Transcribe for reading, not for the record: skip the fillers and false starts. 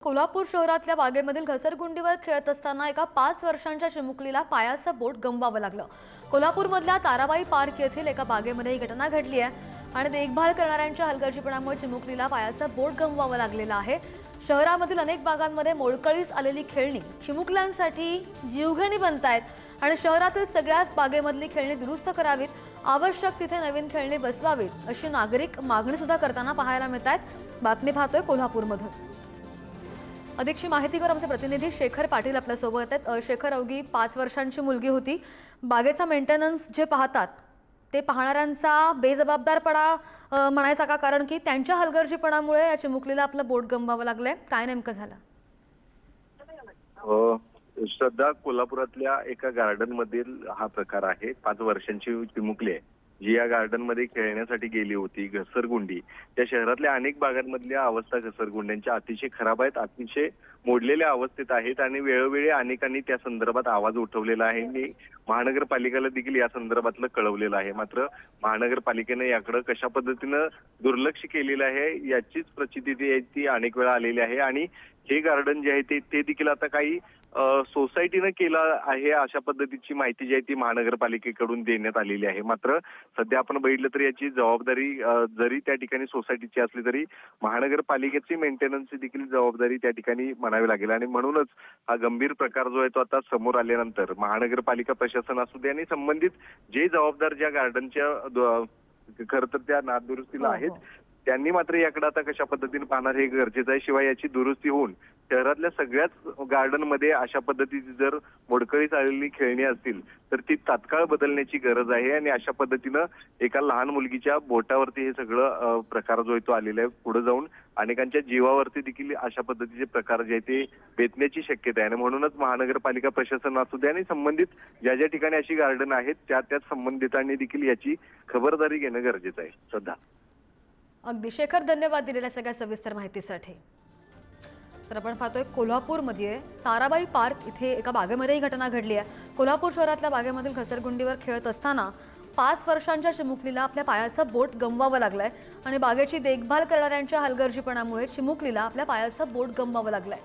कोल्हापूर शहरातल्या बागेमधील घसरगुंडीवर खेळत असताना एका 5 वर्षांच्या चिमुकलीला पायाचं बोट गमवावं लागलं। कोल्हापूरमधल्या ताराबाई पार्क येथील एका बागेमध्ये ही घटना घडली आहे आणि देखभाल करणाऱ्यांच्या हलगर्जीपणामुळे चिमुकलीला पायाचं बोट गमवावं लागलेलं आहे। शहरामधील अनेक बागांमध्ये मोडकळीस आलेली खेळणी चिमुकल्यांसाठी जीवघेणी बनतायत आणि शहरातील सगळ्याच बागेमधली खेळणी दुरुस्त करावीत, आवश्यक तिथे नवीन खेळणी बसवावीत अशी नागरिक मागणी सुद्धा करताना पाहायला मिळतात। बातमी पाहतोय कोल्हापूरमधून। अधिकची माहितीकर आमचे प्रतिनिधी शेखर पाटील आपल्या सोबत आहेत। शेखर, अवघी 5 वर्षांची मुलगी होती। बागेचा मेंटेनन्स जे पाहतात ते पाहणाऱ्यांचा बेजबाबदारपणा म्हणायचा का? कारण की त्यांच्या हलगर्जीपणामुळे या चिमुकलीला आपलं बोट गमवावं लागलंय। काय नेमकं झालं? श्रद्धा, कोल्हापुरातल्या एका गार्डन मधील हा प्रकार आहे। 5 वर्षांची चिमुकली आहे जी या गार्डन मध्ये खेळण्यासाठी गेली होती। घसरगुंडी त्या शहरातल्या अनेक भागांमधल्या अवस्था घसरगुंड्यांच्या अतिशय खराब आहेत, अतिशय मोडलेल्या अवस्थेत आहेत आणि वेळोवेळी अनेकांनी त्या संदर्भात आवाज उठवलेला आहे आणि महानगरपालिकेला देखील या संदर्भातलं कळवलेलं आहे। मात्र महानगरपालिकेने याकडे कशा पद्धतीनं दुर्लक्ष केलेलं आहे याचीच प्रचिती ती अनेक वेळा आलेली आहे आणि हे गार्डन जे आहे ते देखील आता काही सोसायटीनं केलं आहे अशा पद्धतीची माहिती जी आहे ती महानगरपालिकेकडून देण्यात आलेली आहे। मात्र सध्या आपण बघितलं तर याची जबाबदारी जरी त्या ठिकाणी सोसायटीची असली तरी महानगरपालिकेची मेंटेनन्सची देखील जबाबदारी त्या ठिकाणी म्हणावी लागेल आणि म्हणूनच हा गंभीर प्रकार जो आहे तो आता समोर आल्यानंतर महानगरपालिका प्रशासन असू दे आणि संबंधित जे जबाबदार ज्या गार्डनच्या खरं तर त्या नादुरुस्तीला आहेत त्यांनी मात्र याकडे आता कशा पद्धतीने पाहणार हे गरजेचं आहे। शिवाय याची दुरुस्ती होऊन शहरातल्या सगळ्याच गार्डन मध्ये अशा पद्धतीची जर मोडकळीस आलेली खेळणी असतील तर ती तात्काळ बदलण्याची गरज आहे आणि अशा पद्धतीनं एका लहान मुलगीच्या बोटावरती हे सगळं प्रकार जो आहे तो आलेला आहे। पुढे जाऊन अनेकांच्या जीवावरती देखील अशा पद्धतीचे प्रकार जे आहे ते बेतण्याची शक्यता आहे आणि म्हणूनच महानगरपालिका प्रशासन असू दे आणि संबंधित ज्या ज्या ठिकाणी अशी गार्डन आहेत त्या संबंधितांनी देखील याची खबरदारी घेणं गरजेचं आहे। सध्या अगदी शेखर, धन्यवाद दिलेल्या सगळ्या सविस्तर माहितीसाठी। तर आपण पाहतोय कोल्हापूरमध्ये ताराबाई पार्क इथे एका बागेमध्ये ही घटना घडली आहे। कोल्हापूर शहरातल्या बागेमधील घसरगुंडीवर खेळत असताना 5 वर्षांच्या चिमुकलीला आपल्या पायाचं बोट गमवावं लागलंय आणि बागेची देखभाल करणाऱ्यांच्या हलगर्जीपणामुळे चिमुकलीला आपल्या पायाचं बोट गमवावं लागलंय।